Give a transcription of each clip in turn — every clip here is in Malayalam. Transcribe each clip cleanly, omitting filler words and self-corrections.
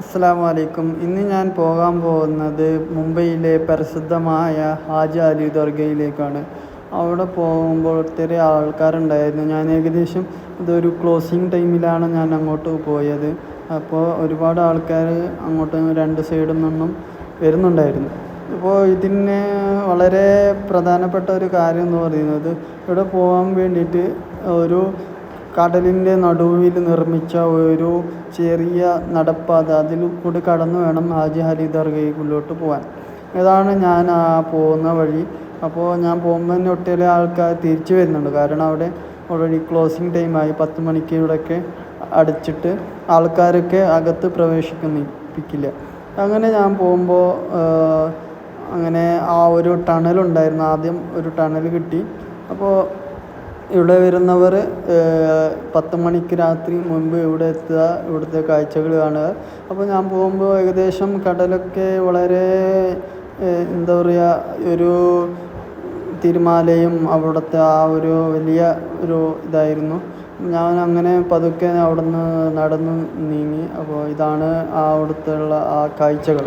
അസ്സലാമു അലൈക്കും. ഇന്ന് ഞാൻ പോകാൻ പോകുന്നത് മുംബൈയിലെ പ്രസിദ്ധമായ ഹാജി അലി ദർഗയിലേക്കാണ്. അവിടെ പോകുമ്പോൾ ഒത്തിരി ആൾക്കാരുണ്ടായിരുന്നു. ഞാൻ ഏകദേശം ഇതൊരു ക്ലോസിങ് ടൈമിലാണ് ഞാൻ അങ്ങോട്ട് പോയത്. അപ്പോൾ ഒരുപാട് ആൾക്കാർ അങ്ങോട്ട് രണ്ട് സൈഡിൽ നിന്നും വരുന്നുണ്ടായിരുന്നു. അപ്പോൾ ഇതിന് വളരെ പ്രധാനപ്പെട്ട ഒരു കാര്യം എന്ന് പറയുന്നത്, ഇവിടെ പോകാൻ വേണ്ടിയിട്ട് ഒരു കടലിൻ്റെ നടുവിൽ നിർമ്മിച്ച ഒരു ചെറിയ നടപ്പാത, അതിൽ കൂടി കടന്നു വേണം ഹാജി അലി ദർഗയിലോട്ട് പോകാൻ. ഇതാണ് ഞാൻ പോകുന്ന വഴി. അപ്പോൾ ഞാൻ പോകുമ്പോൾ തന്നെ ഒട്ടേറെ ആൾക്കാർ തിരിച്ചു വരുന്നുണ്ട്. കാരണം അവിടെ ഓൾറെഡി ക്ലോസിങ് ടൈമായി. 10 മണിക്ക് ഇവിടെയൊക്കെ അടച്ചിട്ട് ആൾക്കാരൊക്കെ അകത്ത് പ്രവേശിപ്പിക്കില്ല. അങ്ങനെ ഞാൻ പോകുമ്പോൾ അങ്ങനെ ഒരു ടണലുണ്ടായിരുന്നു. ആദ്യം ഒരു ടണൽ കിട്ടി. അപ്പോൾ ഇവിടെ വരുന്നവർ 10 മണിക്ക് രാത്രി മുൻപ് ഇവിടെ എത്തുക, ഇവിടുത്തെ കാഴ്ചകൾ കാണുക. അപ്പോൾ ഞാൻ പോകുമ്പോൾ ഏകദേശം കടലൊക്കെ വളരെ എന്താ പറയുക, ഒരു തിരമാലയും അവിടുത്തെ ഒരു വലിയ ഒരു ഇതായിരുന്നു. ഞാൻ അങ്ങനെ പതുക്കെ അവിടെ നിന്ന് നടന്ന് നീങ്ങി. അപ്പോൾ ഇതാണ് അവിടുത്തെ ഉള്ള കാഴ്ചകൾ.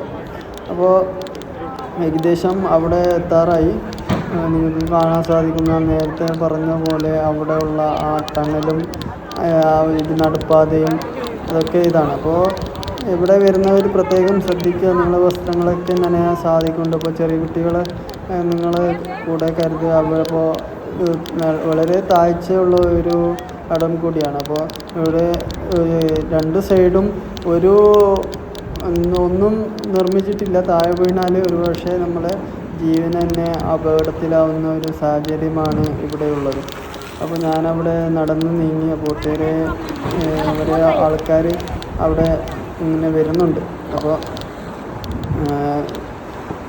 അപ്പോൾ ഏകദേശം അവിടെ എത്താറായി. നിങ്ങൾക്ക് കാണാൻ സാധിക്കും, ഞാൻ നേരത്തെ പറഞ്ഞ പോലെ അവിടെയുള്ള ആ ടണലും ഇത് നടപ്പാതയും അതൊക്കെ ഇതാണ്. അപ്പോൾ ഇവിടെ വരുന്നവർ പ്രത്യേകം ശ്രദ്ധിക്കുക. നിങ്ങളുടെ വസ്ത്രങ്ങളൊക്കെ നനയാൻ സാധിക്കുന്നുണ്ട്. അപ്പോൾ ചെറിയ കുട്ടികളെ നിങ്ങൾ കൂടെ കരുതുക. അപ്പോൾ വളരെ താഴ്ചയുള്ള ഒരു ഇടം കൂടിയാണ്. അപ്പോൾ ഇവിടെ രണ്ട് സൈഡും ഒന്നും നിർമ്മിച്ചിട്ടില്ല. താഴെ വീണാൽ ഒരു പക്ഷേ നമ്മളെ ജീവൻ തന്നെ അപകടത്തിലാവുന്ന ഒരു സാഹചര്യമാണ് ഇവിടെയുള്ളത്. അപ്പോൾ ഞാനവിടെ നടന്ന് നീങ്ങി. അപ്പോൾ ഒട്ടേറെ ആൾക്കാർ അവിടെ ഇങ്ങനെ വരുന്നുണ്ട്. അപ്പോൾ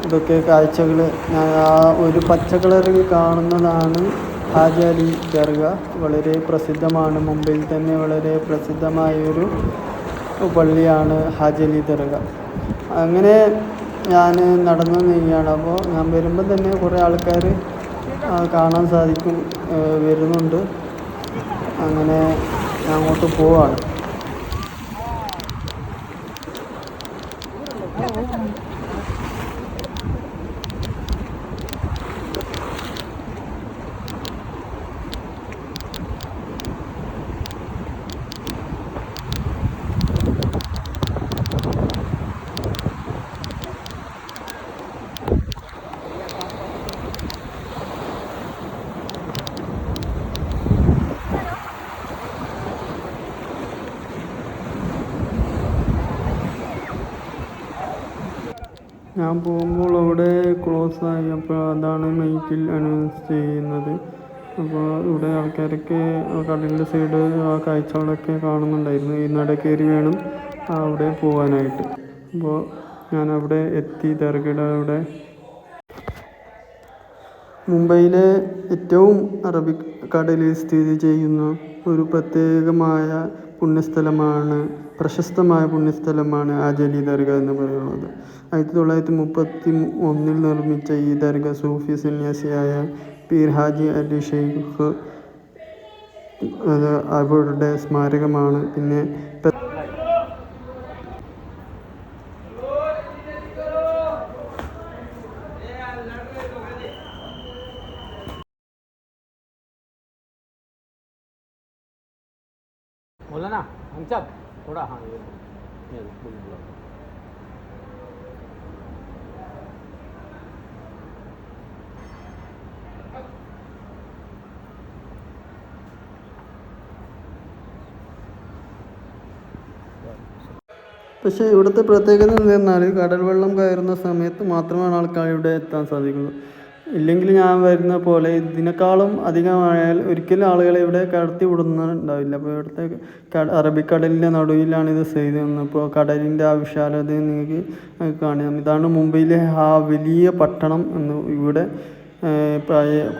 ഇതൊക്കെ കാഴ്ചകൾ. ഞാൻ ഒരു പച്ച കളറിൽ കാണുന്നതാണ് ഹാജി അലി ദർഗ. വളരെ പ്രസിദ്ധമാണ്. മുംബൈയിൽ തന്നെ വളരെ പ്രസിദ്ധമായൊരു പള്ളിയാണ് ഹാജി അലി ദർഗ. അങ്ങനെ ഞാൻ നടന്നു നീങ്ങുകയാണ്. അപ്പോൾ ഞാൻ വരുമ്പോൾ തന്നെ കുറേ ആൾക്കാർ കാണാൻ സാധിക്കും, വരുന്നുണ്ട്. അങ്ങനെ ഞാൻ അങ്ങോട്ട് പോവാണ്. ഞാൻ പോകുമ്പോൾ അവിടെ ക്ലോസ് ആയി. അപ്പോൾ അതാണ് മൈക്കിൽ അനൗൺസ് ചെയ്യുന്നത്. അപ്പോൾ ഇവിടെ ആൾക്കാരൊക്കെ കടലിൻ്റെ സൈഡ് ആ കാഴ്ചകളൊക്കെ കാണുന്നുണ്ടായിരുന്നു. ഈ നട കയറി വേണം അവിടെ പോകാനായിട്ട്. അപ്പോൾ ഞാൻ അവിടെ എത്തി. ദർഗയുടെ അവിടെ മുംബൈയിലെ ഏറ്റവും അറബിക്കടലിൽ സ്ഥിതി ചെയ്യുന്ന ഒരു പ്രത്യേകമായ പ്രശസ്തമായ പുണ്യസ്ഥലമാണ് ഹാജി അലി ദർഗ എന്ന് പറയുന്നത്. 1931 നിർമ്മിച്ച ഈ ദർഗ സൂഫി സന്യാസിയായ പീർ ഹാജി അലി ഷെയ്ഖ് അവരുടെ സ്മാരകമാണ്. പിന്നെ बोला ना अंचब थोड़ा. हाँ ये बोलो. പക്ഷേ ഇവിടുത്തെ പ്രത്യേകത എന്ന് പറഞ്ഞാൽ കടൽ വെള്ളം കയറുന്ന സമയത്ത് മാത്രമാണ് ആൾക്കാർ ഇവിടെ എത്താൻ സാധിക്കുന്നത്. ഇല്ലെങ്കിൽ ഞാൻ വരുന്ന പോലെ ഇതിനേക്കാളും അധികമായാൽ ഒരിക്കലും ആളുകളെ ഇവിടെ കടത്തി വിടുന്നുണ്ടാവില്ല. അപ്പോൾ ഇവിടുത്തെ അറബിക്കടലിൻ്റെ നടുവിലാണ് ഇത് സ്ഥിതി ചെയ്യുന്നത്. അപ്പോൾ കടലിൻ്റെ ആ വിശാലത നിങ്ങൾക്ക് കാണാം. ഇതാണ് മുംബൈയിലെ ആ വലിയ പട്ടണം എന്ന്. ഇവിടെ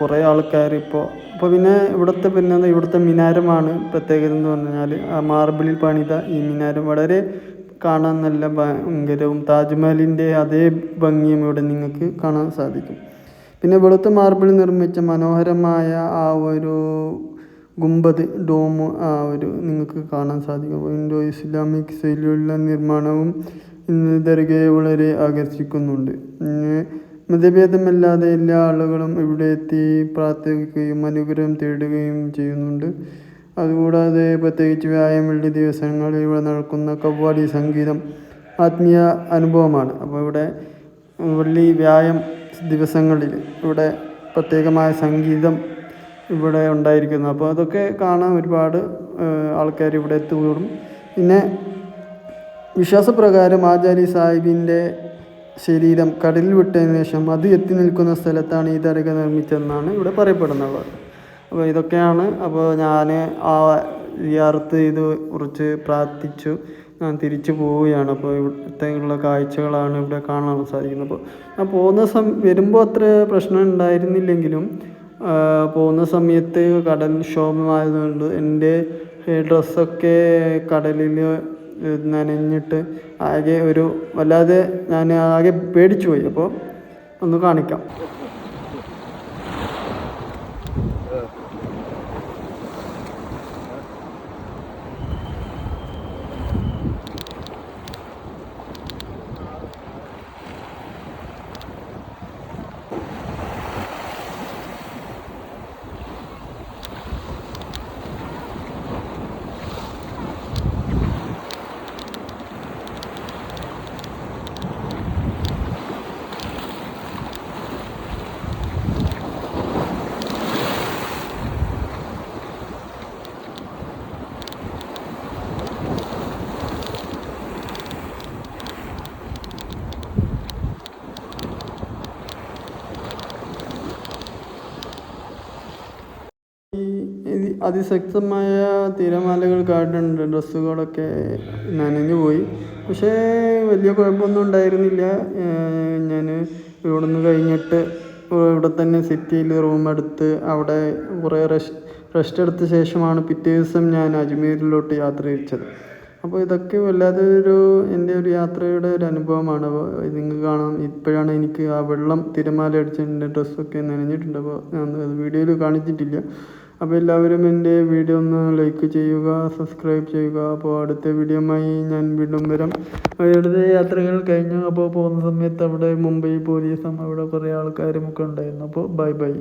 കുറേ ആൾക്കാർ ഇപ്പോൾ പിന്നെ ഇവിടുത്തെ മിനാരമാണ് പ്രത്യേകത എന്ന് പറഞ്ഞാൽ. ആ മാർബിളിൽ പണിത ഈ മിനാരം വളരെ കാണാൻ നല്ല ഭയങ്കരവും താജ്മഹലിൻ്റെ അതേ ഭംഗിയും ഇവിടെ നിങ്ങൾക്ക് കാണാൻ സാധിക്കും. പിന്നെ വെളുത്ത മാർബിൾ നിർമ്മിച്ച മനോഹരമായ ആ ഒരു ഗുംബദ് ഡോം നിങ്ങൾക്ക് കാണാൻ സാധിക്കും. ഇൻഡോ ഇസ്ലാമിക് ശൈലിയിലുള്ള നിർമ്മാണവും ഇന്ന് ദർഗയെ വളരെ ആകർഷിക്കുന്നുണ്ട്. മതഭേദമില്ലാതെ എല്ലാ ആളുകളും ഇവിടെ എത്തി പ്രാർത്ഥിക്കുകയും അനുഗ്രഹം തേടുകയും ചെയ്യുന്നുണ്ട്. അതുകൂടാതെ പ്രത്യേകിച്ച് വ്യാഴം വെള്ളി ദിവസങ്ങളിൽ ഇവിടെ നടക്കുന്ന ഖവ്വാലി സംഗീതം ആത്മീയ അനുഭവമാണ്. അപ്പോൾ ഇവിടെ വെള്ളി വ്യാഴം ദിവസങ്ങളിൽ ഇവിടെ പ്രത്യേകമായ സംഗീതം ഇവിടെ ഉണ്ടായിരിക്കുന്നു. അപ്പോൾ അതൊക്കെ കാണാൻ ഒരുപാട് ആൾക്കാർ ഇവിടെ എത്തുകയും പിന്നെ വിശ്വാസപ്രകാരം ആചാര്യ സാഹിബിൻ്റെ ശരീരം കടലിൽ വിട്ടതിന് ശേഷം അത് എത്തി നിൽക്കുന്ന സ്ഥലത്താണ് ഈ ദർഗ നിർമ്മിച്ചതെന്നാണ് ഇവിടെ പറയപ്പെടുന്നത്. അപ്പോൾ ഇതൊക്കെയാണ്. അപ്പോൾ ഞാൻ സിയാറത്ത് ചെയ്ത് കുറച്ച് പ്രാർത്ഥിച്ചു ഞാൻ തിരിച്ചു പോവുകയാണ്. അപ്പോൾ ഇവിടുത്തെ കാഴ്ചകളാണ് ഇവിടെ കാണാൻ സാധിക്കുന്നത്. അപ്പോൾ ഞാൻ വരുമ്പോൾ അത്ര പ്രശ്നം ഉണ്ടായിരുന്നില്ലെങ്കിലും പോകുന്ന സമയത്ത് കടൽ ക്ഷോഭമായതുകൊണ്ട് എൻ്റെ ഡ്രസ്സൊക്കെ കടലിൽ നനഞ്ഞിട്ട് ആകെ വല്ലാതെ ഞാൻ ആകെ പേടിച്ചു പോയി. അപ്പോൾ ഒന്ന് കാണിക്കാം. അതിശക്തമായ തിരമാലകൾ കാറ്റുണ്ട്. ഡ്രസ്സുകളൊക്കെ നനഞ്ഞു പോയി. പക്ഷേ വലിയ കുഴപ്പമൊന്നും ഉണ്ടായിരുന്നില്ല. ഞാൻ ഇവിടെ നിന്ന് കഴിഞ്ഞിട്ട് ഇവിടെ തന്നെ സിറ്റിയിൽ റൂം എടുത്ത് അവിടെ കുറേ റെസ്റ്റ് എടുത്ത ശേഷമാണ് പിറ്റേ ദിവസം ഞാൻ അജ്മീറിലോട്ട് യാത്ര തിരിച്ചത്. അപ്പോൾ ഇതൊക്കെ വല്ലാതെ എൻ്റെ ഒരു യാത്രയുടെ ഒരു അനുഭവമാണ്. അപ്പോൾ നിങ്ങൾക്ക് കാണാം, ഇപ്പോഴാണ് എനിക്ക് ആ വെള്ളം തിരമാല അടിച്ചതിൻ്റെ ഡ്രസ്സൊക്കെ നനഞ്ഞിട്ടുണ്ട്. അപ്പോൾ ഞാൻ അത് വീഡിയോയിൽ കാണിച്ചിട്ടില്ല. അപ്പോൾ എല്ലാവരും എൻ്റെ വീഡിയോ ഒന്ന് ലൈക്ക് ചെയ്യുക, സബ്സ്ക്രൈബ് ചെയ്യുക. അപ്പോൾ അടുത്ത വീഡിയോയുമായി ഞാൻ വീണ്ടും വരാം. അവിടുത്തെ യാത്രകൾ കഴിഞ്ഞു. അപ്പോൾ പോകുന്ന സമയത്ത് അവിടെ മുംബൈ പോലീസും അവിടെ കുറേ ആൾക്കാരും ഒക്കെ ഉണ്ടായിരുന്നു. അപ്പോൾ ബൈ.